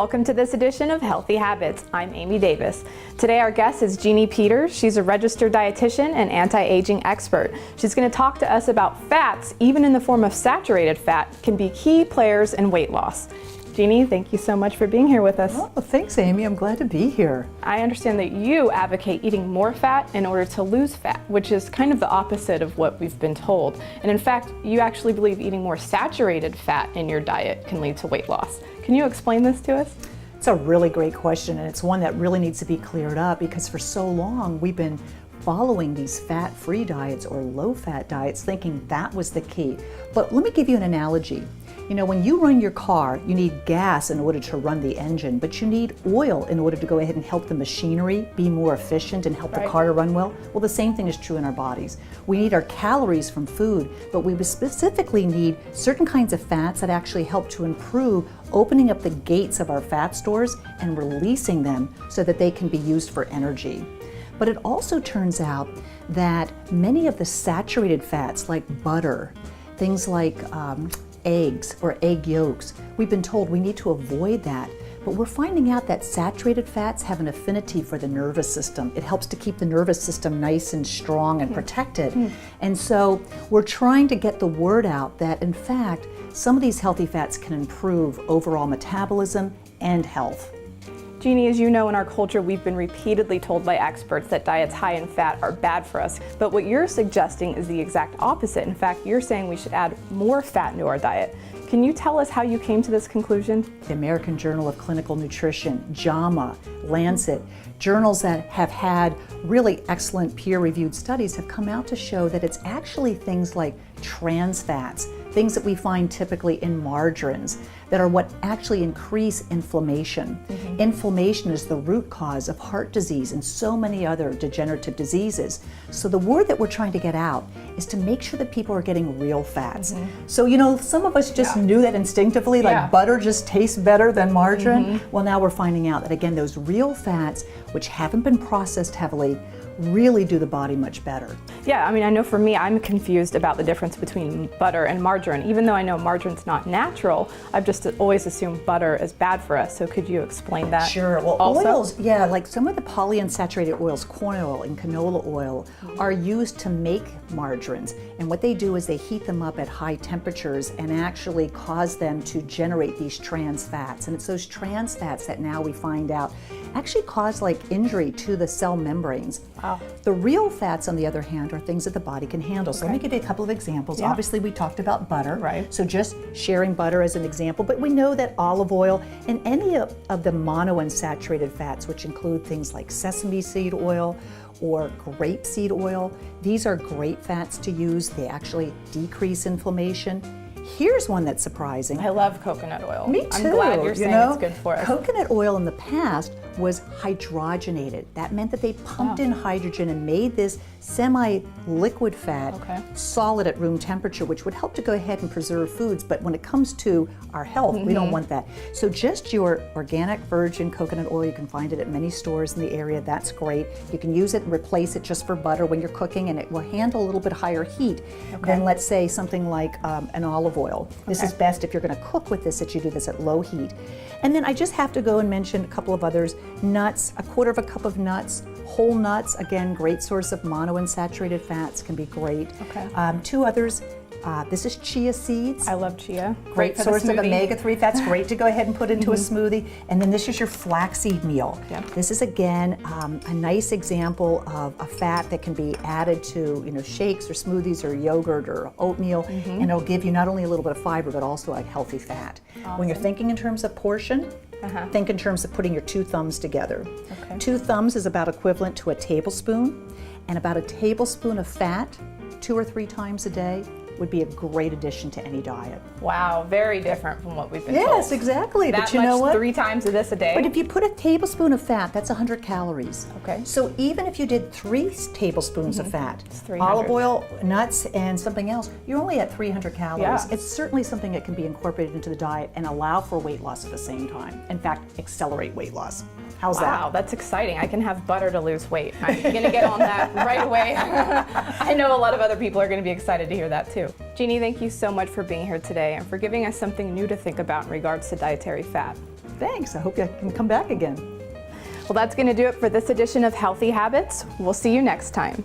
Welcome to this edition of Healthy Habits. I'm Amie Davis. Today our guest is Jeanne Peters. She's a registered dietitian and anti-aging expert. She's going to talk to us about fats, even in the form of saturated fat, can be key players in weight loss. Jeanne, thank you so much for being here with us. Oh, thanks, Amie. I'm glad to be here. I understand that you advocate eating more fat in order to lose fat, which is kind of the opposite of what we've been told. And in fact, you actually believe eating more saturated fat in your diet can lead to weight loss. Can you explain this to us? It's a really great question, and it's one that really needs to be cleared up because for so long we've been following these fat-free diets or low-fat diets thinking that was the key. But let me give you an analogy. You know, when you run your car, you need gas in order to run the engine, but you need oil in order to go ahead and help the machinery be more efficient and help the car to run well. Well, the same thing is true in our bodies. We need our calories from food, but we specifically need certain kinds of fats that actually help to improve opening up the gates of our fat stores and releasing them so that they can be used for energy. But it also turns out that many of the saturated fats like butter, things like eggs or egg yolks, we've been told we need to avoid that. But we're finding out that saturated fats have an affinity for the nervous system. It helps to keep the nervous system nice and strong and protected. And so we're trying to get the word out that in fact, some of these healthy fats can improve overall metabolism and health. Jeanne, as you know, in our culture, we've been repeatedly told by experts that diets high in fat are bad for us. But what you're suggesting is the exact opposite. In fact, you're saying we should add more fat into our diet. Can you tell us how you came to this conclusion? The American Journal of Clinical Nutrition, JAMA, Lancet, journals that have had really excellent peer-reviewed studies have come out to show that it's actually things like trans fats, things that we find typically in margarines, that are what actually increase inflammation. Inflammation is the root cause of heart disease and so many other degenerative diseases. So the word that we're trying to get out is to make sure that people are getting real fats. So, you know, some of us just knew that instinctively, like butter just tastes better than margarine. Well, now we're finding out that, again, those real fats, which haven't been processed heavily, really do the body much better. Yeah, I mean, I know for me, I'm confused about the difference between butter and margarine. Even though I know margarine's not natural, I've just always assumed butter is bad for us. So could you explain that? Sure. Well, also? Oils, yeah, like some of the polyunsaturated oils, corn oil and canola oil, are used to make margarines. And what they do is they heat them up at high temperatures and actually cause them to generate these trans fats. And it's those trans fats that now we find out actually cause like injury to the cell membranes. Wow. The real fats, on the other hand, are things that the body can handle. So let me give you a couple of examples. Obviously, we talked about butter. So just sharing butter as an example, but we know that olive oil and any of the monounsaturated fats, which include things like sesame seed oil or grapeseed oil, these are great fats to use. They actually decrease inflammation. Here's one that's surprising. I love coconut oil. Me too. I'm glad you're saying it's good for us. Coconut oil in the past was hydrogenated. That meant that they pumped in hydrogen and made this semi-liquid fat solid at room temperature, which would help to go ahead and preserve foods. But when it comes to our health, we don't want that. So just your organic virgin coconut oil, you can find it at many stores in the area. That's great. You can use it and replace it just for butter when you're cooking, and it will handle a little bit higher heat than, let's say, something like an olive oil. This is best if you're going to cook with this, that you do this at low heat. And then I just have to go and mention a couple of others. Nuts, 1/4 cup of nuts, whole nuts, again, great source of monounsaturated fats, can be great. Two others. This is chia seeds. I love chia. Great source of omega-3 fats, great to go ahead and put into a smoothie. And then this is your flaxseed meal. This is, again, a nice example of a fat that can be added to, you know, shakes or smoothies or yogurt or oatmeal, and it'll give you not only a little bit of fiber, but also a healthy fat. When you're thinking in terms of portion, think in terms of putting your 2 thumbs together. 2 thumbs is about equivalent to a tablespoon, and about a tablespoon of fat 2 or 3 times a day would be a great addition to any diet. Wow, very different from what we've been told. Yes, exactly. That but you know what? 3 times of this a day. But if you put a tablespoon of fat, that's 100 calories. So even if you did 3 tablespoons of fat, olive oil, nuts, and something else, you're only at 300 calories. It's certainly something that can be incorporated into the diet and allow for weight loss at the same time. In fact, accelerate weight loss. How's that? Wow, that's exciting. I can have butter to lose weight. I'm going to get on that right away. I know a lot of other people are going to be excited to hear that too. Jeanne, thank you so much for being here today and for giving us something new to think about in regards to dietary fat. Thanks. I hope I can come back again. Well, that's going to do it for this edition of Healthy Habits. We'll see you next time.